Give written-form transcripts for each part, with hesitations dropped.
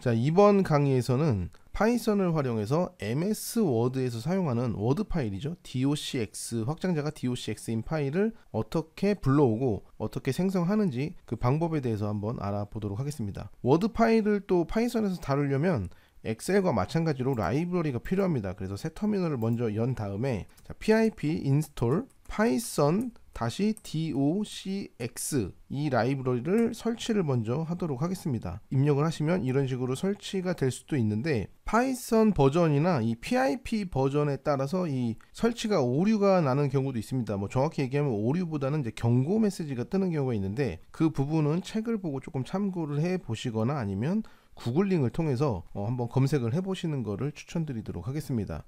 자, 이번 강의에서는 파이썬을 활용해서 MS 워드에서 사용하는 워드 파일이죠. docx, 확장자가 docx인 파일을 어떻게 불러오고 어떻게 생성하는지 그 방법에 대해서 한번 알아보도록 하겠습니다. 워드 파일을 또 파이썬에서 다루려면 엑셀과 마찬가지로 라이브러리가 필요합니다. 그래서 새 터미널을 먼저 연 다음에 pip install python-docx 이 라이브러리를 설치를 먼저 하도록 하겠습니다. 입력을 하시면 이런 식으로 설치가 될 수도 있는데 파이썬 버전이나 이 pip 버전에 따라서 이 설치가 오류가 나는 경우도 있습니다. 뭐 정확히 얘기하면 오류보다는 이제 경고 메시지가 뜨는 경우가 있는데 그 부분은 책을 보고 조금 참고를 해 보시거나 아니면 구글링을 통해서 한번 검색을 해 보시는 것을 추천드리도록 하겠습니다.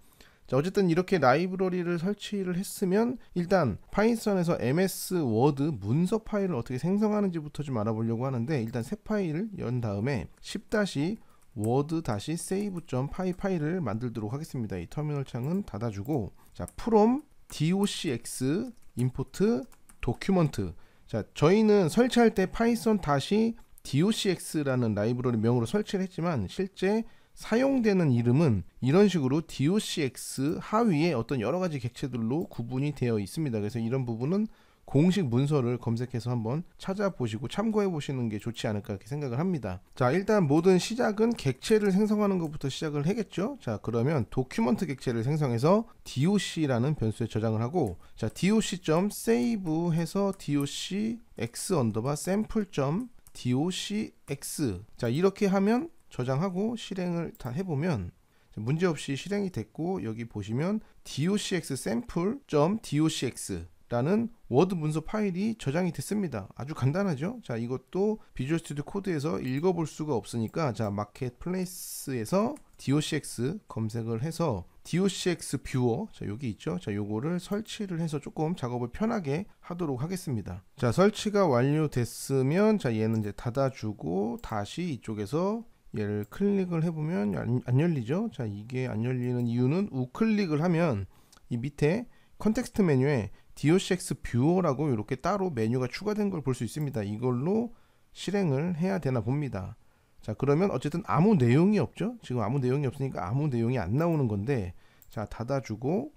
자, 어쨌든 이렇게 라이브러리를 설치를 했으면 일단 파이썬에서 MS 워드 문서 파일을 어떻게 생성하는지부터 좀 알아보려고 하는데, 일단 새 파일을 연 다음에 10-word-save.py 파일을 만들도록 하겠습니다. 이 터미널 창은 닫아주고, 자, from docx import document. 자, 저희는 설치할 때 python-docx라는 라이브러리 명으로 설치를 했지만 실제 사용되는 이름은 이런 식으로 docx 하위에 어떤 여러가지 객체들로 구분이 되어 있습니다. 그래서 이런 부분은 공식 문서를 검색해서 한번 찾아보시고 참고해 보시는 게 좋지 않을까 이렇게 생각을 합니다. 자, 일단 모든 시작은 객체를 생성하는 것부터 시작을 하겠죠. 자, 그러면 도큐먼트 객체를 생성해서 doc라는 변수에 저장을 하고, 자, doc.save 해서 docx_sample.docx. 자, 이렇게 하면 저장하고 실행을 다 해보면 문제없이 실행이 됐고, 여기 보시면 docx_sample.docx 라는 워드 문서 파일이 저장이 됐습니다. 아주 간단하죠. 자, 이것도 비주얼 스튜디오 코드에서 읽어볼 수가 없으니까, 자, 마켓플레이스에서 docx 검색을 해서 docx 뷰어, 자, 여기 있죠. 자, 요거를 설치를 해서 조금 작업을 편하게 하도록 하겠습니다. 자, 설치가 완료됐으면, 자, 얘는 이제 닫아주고 다시 이쪽에서 얘를 클릭을 해보면 안 열리죠. 자, 이게 안 열리는 이유는 우클릭을 하면 이 밑에 컨텍스트 메뉴에 docx 뷰어라고 이렇게 따로 메뉴가 추가된 걸 볼 수 있습니다. 이걸로 실행을 해야 되나 봅니다. 자, 그러면 어쨌든 아무 내용이 없죠. 지금 아무 내용이 없으니까 아무 내용이 안 나오는 건데, 자, 닫아주고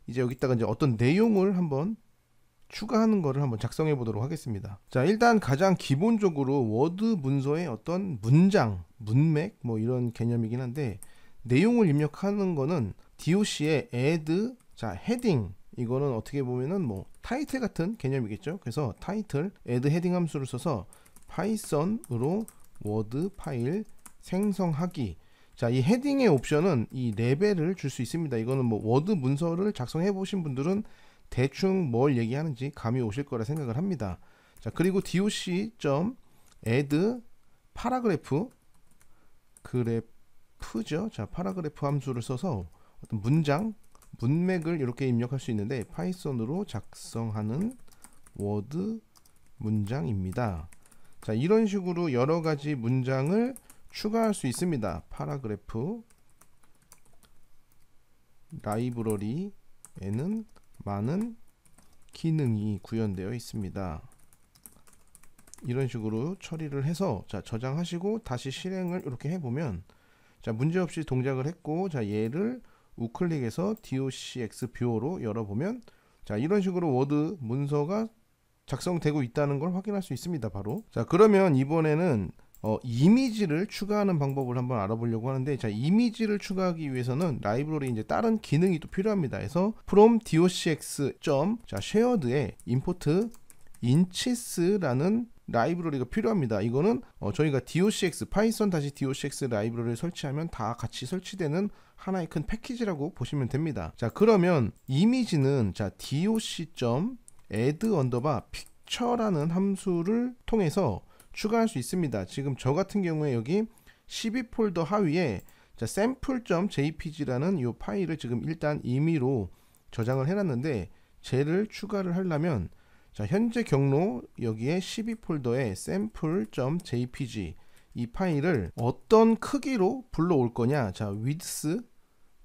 이제 여기다가 이제 어떤 내용을 한번 추가하는 거를 한번 작성해 보도록 하겠습니다. 자, 일단 가장 기본적으로 워드 문서의 어떤 문장, 문맥 뭐 이런 개념이긴 한데, 내용을 입력하는 거는 doc의 add, 자, 헤딩, 이거는 어떻게 보면은 뭐 타이틀 같은 개념이겠죠. 그래서 타이틀 add 헤딩 함수를 써서 파이썬으로 워드 파일 생성하기. 자, 이 헤딩의 옵션은 이 레벨을 줄 수 있습니다. 이거는 뭐 워드 문서를 작성해 보신 분들은 대충 뭘 얘기하는지 감이 오실 거라 생각을 합니다. 자, 그리고 doc.add 파라그래프, 그래프죠. 자, 파라그래프 함수를 써서 어떤 문장, 문맥을 이렇게 입력할 수 있는데, 파이썬으로 작성하는 워드 문장입니다. 자, 이런 식으로 여러 가지 문장을 추가할 수 있습니다. 파라그래프 라이브러리에는 많은 기능이 구현되어 있습니다. 이런 식으로 처리를 해서, 자, 저장하시고 다시 실행을 이렇게 해보면, 자, 문제없이 동작을 했고, 자, 얘를 우클릭해서 docx 뷰어로 열어보면, 자, 이런 식으로 워드 문서가 작성되고 있다는 걸 확인할 수 있습니다. 바로. 자, 그러면 이번에는 이미지를 추가하는 방법을 한번 알아보려고 하는데, 자, 이미지를 추가하기 위해서는 라이브러리 이제 다른 기능이 또 필요합니다. 그래서 from docx. 자, shared에 import inches라는 라이브러리가 필요합니다. 이거는 저희가 docx, python-docx 라이브러리를 설치하면 다 같이 설치되는 하나의 큰 패키지라고 보시면 됩니다. 자, 그러면 이미지는, 자, doc.add_picture라는 함수를 통해서 추가할 수 있습니다. 지금 저 같은 경우에 여기 12 폴더 하위에, 자, sample.jpg라는 이 파일을 지금 일단 임의로 저장을 해놨는데, 쟤를 추가를 하려면, 자, 현재 경로 여기에 12 폴더에 sample.jpg 이 파일을 어떤 크기로 불러올 거냐. 자, width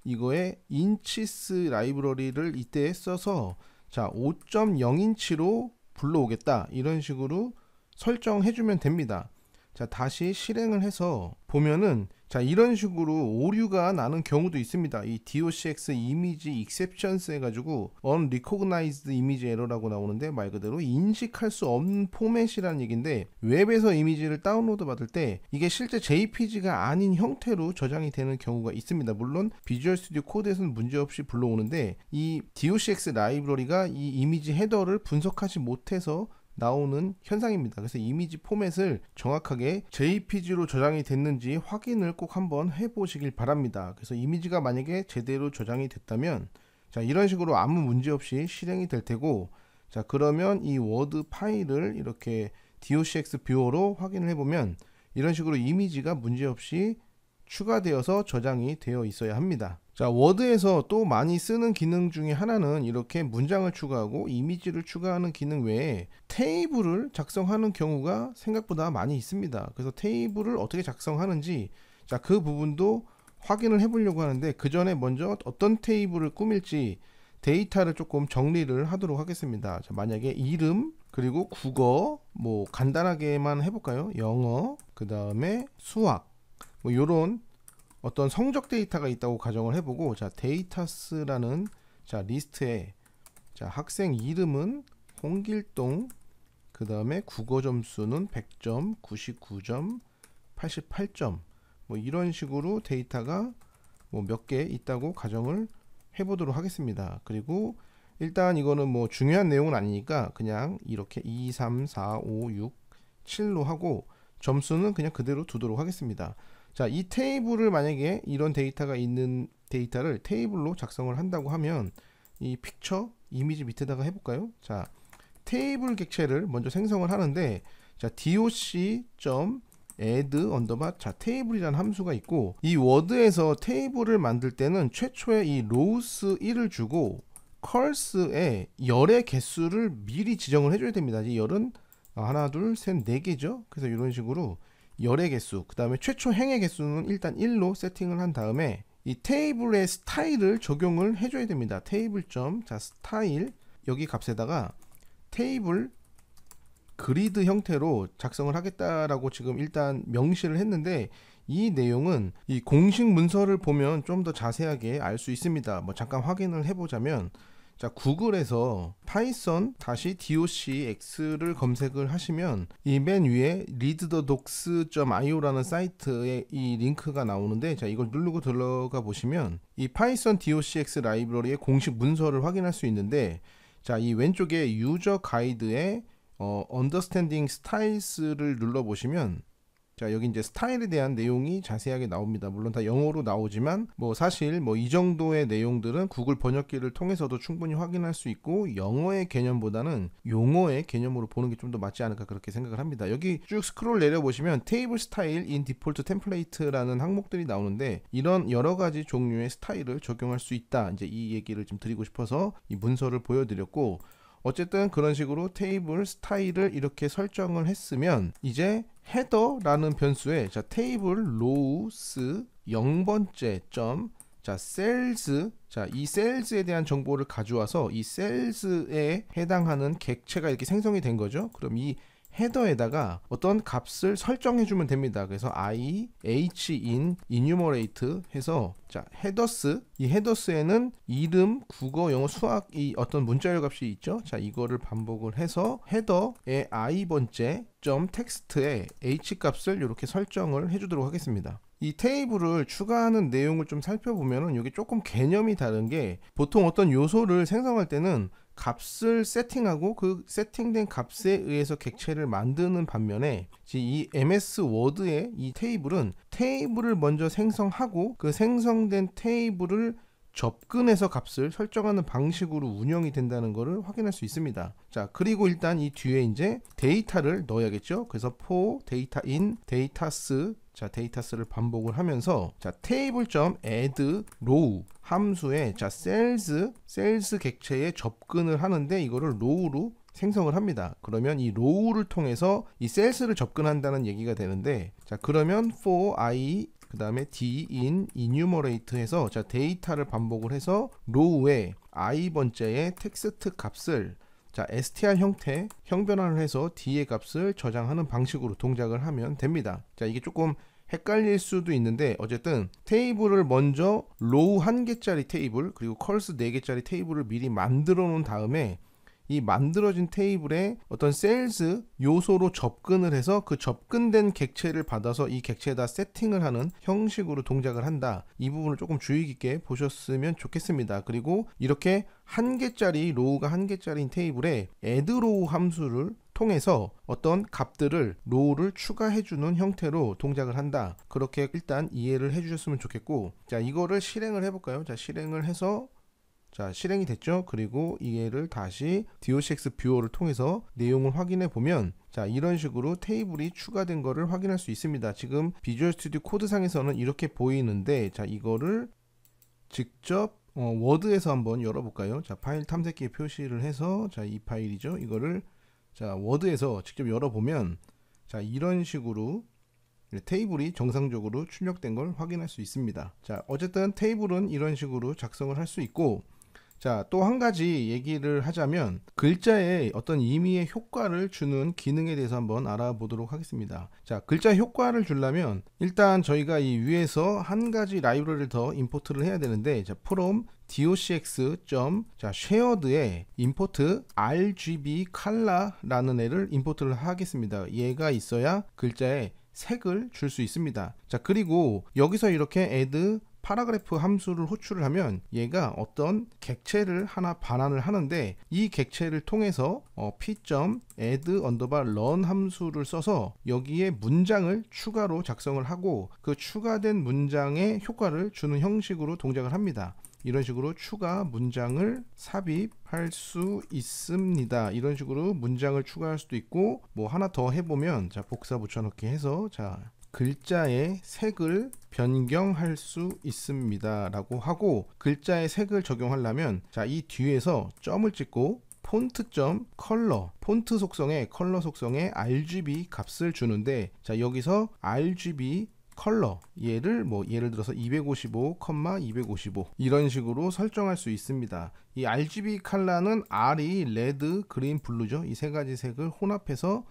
이거에 inches 라이브러리를 이때 써서, 자, 5.0인치로 불러오겠다, 이런 식으로 설정해 주면 됩니다. 자, 자, 다시 실행을 해서 보면은 자, 이런 식으로 오류가 나는 경우도 있습니다. 이 docx 이미지 exceptions 해가지고 unrecognized image error라고 나오는데, 말 그대로 인식할 수 없는 포맷이라는 얘기인데, 웹에서 이미지를 다운로드 받을 때 이게 실제 JPG가 아닌 형태로 저장이 되는 경우가 있습니다. 물론 비주얼 스튜디오 코드에서는 문제없이 불러오는데, 이 docx 라이브러리가 이 이미지 헤더를 분석하지 못해서 나오는 현상입니다. 그래서 이미지 포맷을 정확하게 JPG로 저장이 됐는지 확인을 꼭 한번 해보시길 바랍니다. 그래서 이미지가 만약에 제대로 저장이 됐다면, 자, 이런 식으로 아무 문제 없이 실행이 될 테고, 자, 그러면 이 워드 파일을 이렇게 docx 뷰어로 확인을 해보면 이런 식으로 이미지가 문제 없이 추가되어서 저장이 되어 있어야 합니다. 자, 워드에서 또 많이 쓰는 기능 중에 하나는 이렇게 문장을 추가하고 이미지를 추가하는 기능 외에 테이블을 작성하는 경우가 생각보다 많이 있습니다. 그래서 테이블을 어떻게 작성하는지, 자, 그 부분도 확인을 해보려고 하는데, 그 전에 먼저 어떤 테이블을 꾸밀지 데이터를 조금 정리를 하도록 하겠습니다. 자, 만약에 이름, 그리고 국어, 뭐 간단하게만 해볼까요? 영어, 그 다음에 수학, 뭐 요런 어떤 성적 데이터가 있다고 가정을 해보고, 자, 데이터스라는 자 리스트에 자 학생 이름은 홍길동, 그 다음에 국어 점수는 100점, 99점, 88점, 뭐 이런 식으로 데이터가 뭐 몇 개 있다고 가정을 해보도록 하겠습니다. 그리고 일단 이거는 뭐 중요한 내용은 아니니까 그냥 이렇게 2, 3, 4, 5, 6, 7로 하고 점수는 그냥 그대로 두도록 하겠습니다. 자, 이 테이블을 만약에 이런 데이터가 있는 데이터를 테이블로 작성을 한다고 하면 이 픽처 이미지 밑에다가 해볼까요? 자, 테이블 객체를 먼저 생성을 하는데, 자, doc.add 언더바 자 테이블이라는 함수가 있고, 이 워드에서 테이블을 만들 때는 최초에 이 rows 1을 주고 컬스에 열의 개수를 미리 지정을 해줘야 됩니다. 이 열은 하나, 둘, 셋, 네 개죠. 그래서 이런 식으로 열의 개수, 그 다음에 최초 행의 개수는 일단 1로 세팅을 한 다음에 이 테이블의 스타일을 적용을 해줘야 됩니다. 테이블 자 스타일, 여기 값에다가 테이블 그리드 형태로 작성을 하겠다라고 지금 일단 명시를 했는데, 이 내용은 이 공식 문서를 보면 좀 더 자세하게 알 수 있습니다. 뭐 잠깐 확인을 해보자면, 자, 구글에서 python-docx를 검색을 하시면 이 맨 위에 readthedocs.io라는 사이트에 이 링크가 나오는데, 자, 이걸 누르고 들어가 보시면 이 python docx 라이브러리의 공식 문서를 확인할 수 있는데, 자, 이 왼쪽에 유저 가이드에 understanding styles를 눌러 보시면, 자, 여기 이제 스타일에 대한 내용이 자세하게 나옵니다. 물론 다 영어로 나오지만 뭐 사실 뭐 이 정도의 내용들은 구글 번역기를 통해서도 충분히 확인할 수 있고, 영어의 개념보다는 용어의 개념으로 보는 게 좀 더 맞지 않을까 그렇게 생각을 합니다. 여기 쭉 스크롤 내려보시면 테이블 스타일 인 디폴트 템플레이트라는 항목들이 나오는데, 이런 여러 가지 종류의 스타일을 적용할 수 있다, 이제 이 얘기를 좀 드리고 싶어서 이 문서를 보여드렸고, 어쨌든 그런 식으로 테이블 스타일을 이렇게 설정을 했으면 이제 헤더라는 변수에 자 테이블 로우스 0번째 점 자 셀즈, 자 이 셀즈에 대한 정보를 가져와서 이 셀즈에 해당하는 객체가 이렇게 생성이 된 거죠. 그럼 이 헤더에다가 어떤 값을 설정해 주면 됩니다. 그래서 i h in enumerate 해서 자 헤더스, 이 헤더스에는 이름, 국어, 영어, 수학 이 어떤 문자열 값이 있죠. 자 이거를 반복을 해서 헤더의 i번째 점 텍스트에 h 값을 이렇게 설정을 해 주도록 하겠습니다. 이 테이블을 추가하는 내용을 좀 살펴보면은 여기 조금 개념이 다른 게, 보통 어떤 요소를 생성할 때는 값을 세팅하고 그 세팅된 값에 의해서 객체를 만드는 반면에, 이 MS 워드의 이 테이블은 테이블을 먼저 생성하고 그 생성된 테이블을 접근해서 값을 설정하는 방식으로 운영이 된다는 것을 확인할 수 있습니다. 자, 그리고 일단 이 뒤에 이제 데이터를 넣어야겠죠. 그래서 for data in data's, 자 데이터스를 반복을 하면서 자 table.add row 함수에 자 셀즈 객체에 접근을 하는데, 이거를 row로 생성을 합니다. 그러면 이 row를 통해서 이 셀스를 접근한다는 얘기가 되는데, 자 그러면 for i 그 다음에 d in enumerate 해서 자 데이터를 반복을 해서 row에 i번째의 텍스트 값을 자, str 형태 형변환을 해서 d의 값을 저장하는 방식으로 동작을 하면 됩니다. 자, 이게 조금 헷갈릴 수도 있는데 어쨌든 테이블을 먼저 로우 1개짜리 테이블 그리고 컬스 4개짜리 테이블을 미리 만들어 놓은 다음에 이 만들어진 테이블에 어떤 셀즈 요소로 접근을 해서 그 접근된 객체를 받아서 이 객체에다 세팅을 하는 형식으로 동작을 한다. 이 부분을 조금 주의 깊게 보셨으면 좋겠습니다. 그리고 이렇게 1개짜리 로우가 1개짜리인 테이블에 add row 함수를 통해서 어떤 값들을 로우를 추가해주는 형태로 동작을 한다. 그렇게 일단 이해를 해주셨으면 좋겠고, 자, 이거를 실행을 해볼까요? 자, 실행을 해서 자, 실행이 됐죠. 그리고 이해를 다시 docx 뷰어를 통해서 내용을 확인해 보면, 자, 이런 식으로 테이블이 추가된 거를 확인할 수 있습니다. 지금 비주얼 스튜디오 코드상에서는 이렇게 보이는데, 자, 이거를 직접 워드에서 한번 열어볼까요? 자, 파일 탐색기에 표시를 해서, 자, 이 파일이죠. 이거를 자, 워드에서 직접 열어보면, 자, 이런 식으로 테이블이 정상적으로 출력된 걸 확인할 수 있습니다. 자, 어쨌든 테이블은 이런 식으로 작성을 할 수 있고, 자, 또 한 가지 얘기를 하자면 글자에 어떤 의미의 효과를 주는 기능에 대해서 한번 알아보도록 하겠습니다. 자, 글자 효과를 주려면 일단 저희가 이 위에서 한 가지 라이브러리를 더 임포트를 해야 되는데, 자, from docx. 자, shared에 import rgb color라는 애를 임포트를 하겠습니다. 얘가 있어야 글자에 색을 줄 수 있습니다. 자, 그리고 여기서 이렇게 add 파라그래프 함수를 호출을 하면 얘가 어떤 객체를 하나 반환을 하는데, 이 객체를 통해서 p.add_run 함수를 써서 여기에 문장을 추가로 작성을 하고 그 추가된 문장에 효과를 주는 형식으로 동작을 합니다. 이런 식으로 추가 문장을 삽입할 수 있습니다. 이런 식으로 문장을 추가할 수도 있고, 뭐 하나 더 해보면, 자, 복사 붙여넣기 해서, 자, 글자의 색을 변경할 수 있습니다 라고 하고, 글자의 색을 적용하려면, 자, 이 뒤에서 점을 찍고 폰트.컬러, 폰트 속성에 컬러 속성에 RGB 값을 주는데, 자, 여기서 RGB 컬러 얘를 뭐 예를 들어서 255, 255 이런 식으로 설정할 수 있습니다. 이 RGB 컬러는 R이 레드, 그린, 블루죠. 이 세 가지 색을 혼합해서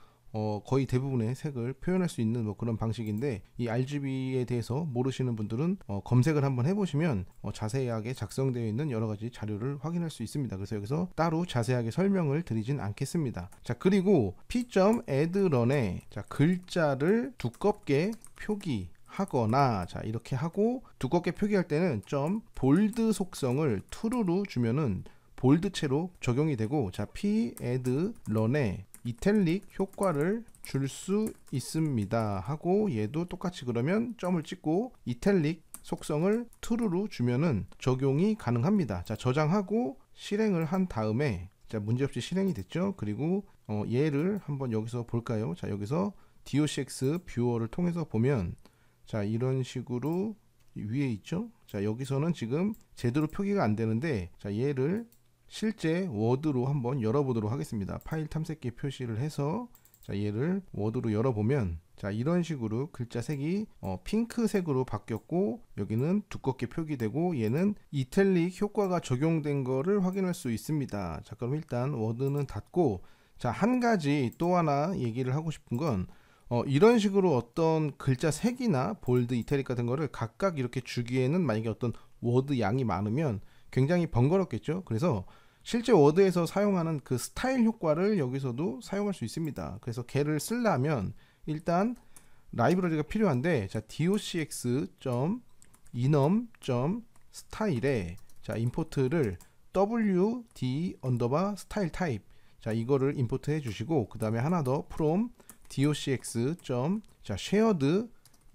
거의 대부분의 색을 표현할 수 있는 뭐 그런 방식인데, 이 RGB에 대해서 모르시는 분들은 검색을 한번 해보시면 자세하게 작성되어 있는 여러 가지 자료를 확인할 수 있습니다. 그래서 여기서 따로 자세하게 설명을 드리진 않겠습니다. 자, 그리고 p.add_run에 자, 글자를 두껍게 표기하거나, 자, 이렇게 하고 두껍게 표기할 때는 점 볼드 속성을 true로 주면은 볼드체로 적용이 되고, 자, p.add_run에 이탈릭 효과를 줄 수 있습니다 하고, 얘도 똑같이 그러면 점을 찍고 이탈릭 속성을 true로 주면은 적용이 가능합니다. 자, 저장하고 실행을 한 다음에, 자, 문제없이 실행이 됐죠. 그리고 얘를 한번 여기서 볼까요? 자, 여기서 docx 뷰어를 통해서 보면, 자, 이런 식으로 위에 있죠. 자, 여기서는 지금 제대로 표기가 안 되는데, 자, 얘를 실제 워드로 한번 열어보도록 하겠습니다. 파일 탐색기 표시를 해서, 자, 얘를 워드로 열어보면, 자, 이런 식으로 글자 색이 핑크색으로 바뀌었고, 여기는 두껍게 표기되고, 얘는 이탈릭 효과가 적용된 거를 확인할 수 있습니다. 자, 그럼 일단 워드는 닫고, 자, 한 가지 또 하나 얘기를 하고 싶은 건, 이런 식으로 어떤 글자 색이나 볼드, 이탈릭 같은 거를 각각 이렇게 주기에는 만약에 어떤 워드 양이 많으면 굉장히 번거롭겠죠. 그래서 실제 워드에서 사용하는 그 스타일 효과를 여기서도 사용할 수 있습니다. 그래서 걔를 쓰려면 일단 라이브러리가 필요한데, 자, docx.enum.style에 자, 임포트를 wd_style type, 자, 이거를 임포트 해 주시고, 그 다음에 하나 더 from docx. 자, shared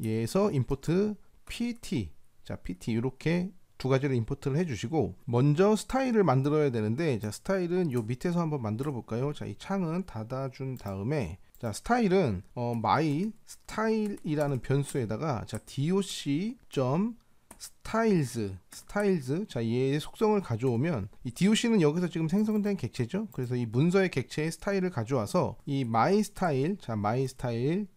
얘에서 임포트 pt, 자, pt 이렇게 두 가지를 임포트를 해주시고, 먼저 스타일을 만들어야 되는데, 자, 스타일은 요 밑에서 한번 만들어 볼까요? 자, 이 창은 닫아준 다음에, 자, 스타일은 my style이라는 변수에다가, 자, doc.styles, 자, 얘의 속성을 가져오면, 이 doc는 여기서 지금 생성된 객체죠. 그래서 이 문서의 객체의 스타일을 가져와서 이 my style, 자, my style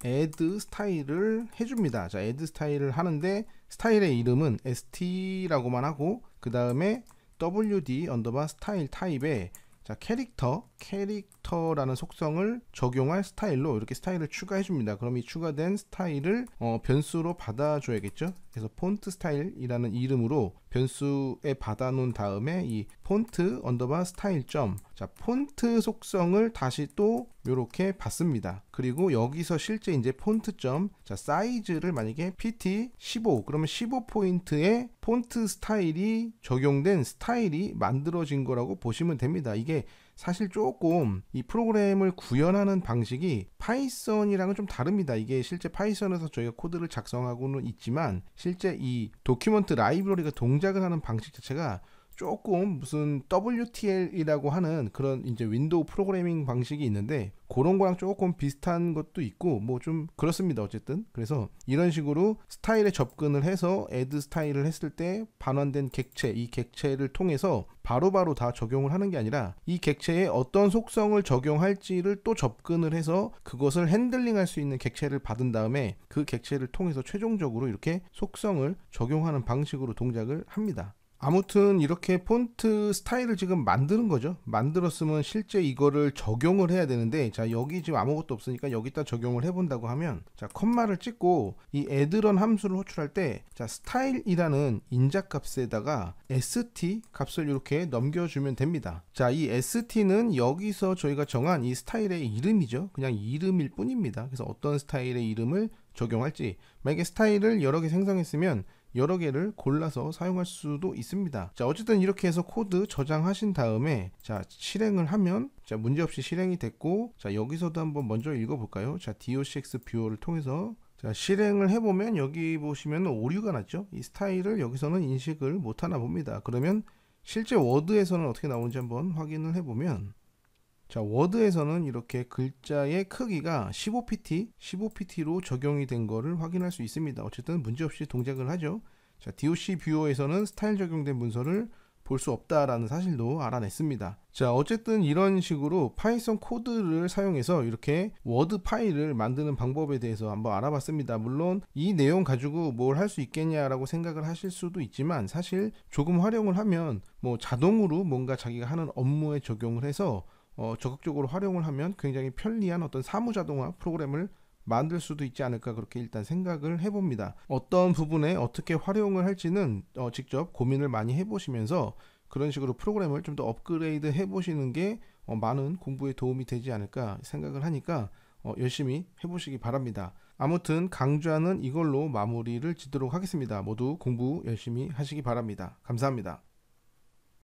add 스타일을 해줍니다. 자, add 스타일을 하는데 스타일의 이름은 st라고만 하고, 그 다음에 wd_style type에, 자, 자, 캐릭터라는 속성을 적용할 스타일로 이렇게 스타일을 추가해 줍니다. 그럼 이 추가된 스타일을 변수로 받아줘야겠죠. 그래서 폰트 스타일이라는 이름으로 변수에 받아놓은 다음에 이 폰트 언더바 스타일 점, 자, 폰트 속성을 다시 또 이렇게 받습니다. 그리고 여기서 실제 이제 폰트 점, 자, 사이즈를 만약에 pt 15, 그러면 15포인트의 폰트 스타일이 적용된 스타일이 만들어진 거라고 보시면 됩니다. 이게 사실 조금 이 프로그램을 구현하는 방식이 파이썬이랑은 좀 다릅니다. 이게 실제 파이썬에서 저희가 코드를 작성하고는 있지만 실제 이 도큐먼트 라이브러리가 동작을 하는 방식 자체가 조금 무슨 WTL이라고 하는 그런 이제 윈도우 프로그래밍 방식이 있는데 그런 거랑 조금 비슷한 것도 있고 뭐 좀 그렇습니다. 어쨌든 그래서 이런 식으로 스타일에 접근을 해서 애드 스타일을 했을 때 반환된 객체, 이 객체를 통해서 바로바로 다 적용을 하는 게 아니라 이 객체에 어떤 속성을 적용할지를 또 접근을 해서 그것을 핸들링할 수 있는 객체를 받은 다음에 그 객체를 통해서 최종적으로 이렇게 속성을 적용하는 방식으로 동작을 합니다. 아무튼 이렇게 폰트 스타일을 지금 만드는 거죠. 만들었으면 실제 이거를 적용을 해야 되는데, 자, 여기 지금 아무것도 없으니까 여기다 적용을 해본다고 하면, 자, 컴마를 찍고 이 addrun 함수를 호출할 때, 자, 스타일이라는 인자값에다가 st 값을 이렇게 넘겨주면 됩니다. 자, 이 st는 여기서 저희가 정한 이 스타일의 이름이죠. 그냥 이름일 뿐입니다. 그래서 어떤 스타일의 이름을 적용할지, 만약에 스타일을 여러 개 생성했으면 여러 개를 골라서 사용할 수도 있습니다. 자, 어쨌든 이렇게 해서 코드 저장하신 다음에, 자, 실행을 하면, 자, 문제없이 실행이 됐고, 자, 여기서도 한번 먼저 읽어볼까요? 자, docx 뷰어를 통해서, 자, 실행을 해보면 여기 보시면 오류가 났죠. 이 스타일을 여기서는 인식을 못하나 봅니다. 그러면 실제 워드에서는 어떻게 나오는지 한번 확인을 해보면, 자, 워드에서는 이렇게 글자의 크기가 15pt로 적용이 된 거를 확인할 수 있습니다. 어쨌든 문제없이 동작을 하죠. 자, doc 뷰어에서는 스타일 적용된 문서를 볼 수 없다라는 사실도 알아냈습니다. 자, 어쨌든 이런 식으로 파이썬 코드를 사용해서 이렇게 워드 파일을 만드는 방법에 대해서 한번 알아봤습니다. 물론 이 내용 가지고 뭘 할 수 있겠냐라고 생각을 하실 수도 있지만, 사실 조금 활용을 하면 뭐 자동으로 뭔가 자기가 하는 업무에 적용을 해서 적극적으로 활용을 하면 굉장히 편리한 어떤 사무자동화 프로그램을 만들 수도 있지 않을까, 그렇게 일단 생각을 해봅니다. 어떤 부분에 어떻게 활용을 할지는 직접 고민을 많이 해보시면서 그런 식으로 프로그램을 좀 더 업그레이드 해보시는 게 많은 공부에 도움이 되지 않을까 생각을 하니까 열심히 해보시기 바랍니다. 아무튼 강좌는 이걸로 마무리를 짓도록 하겠습니다. 모두 공부 열심히 하시기 바랍니다. 감사합니다.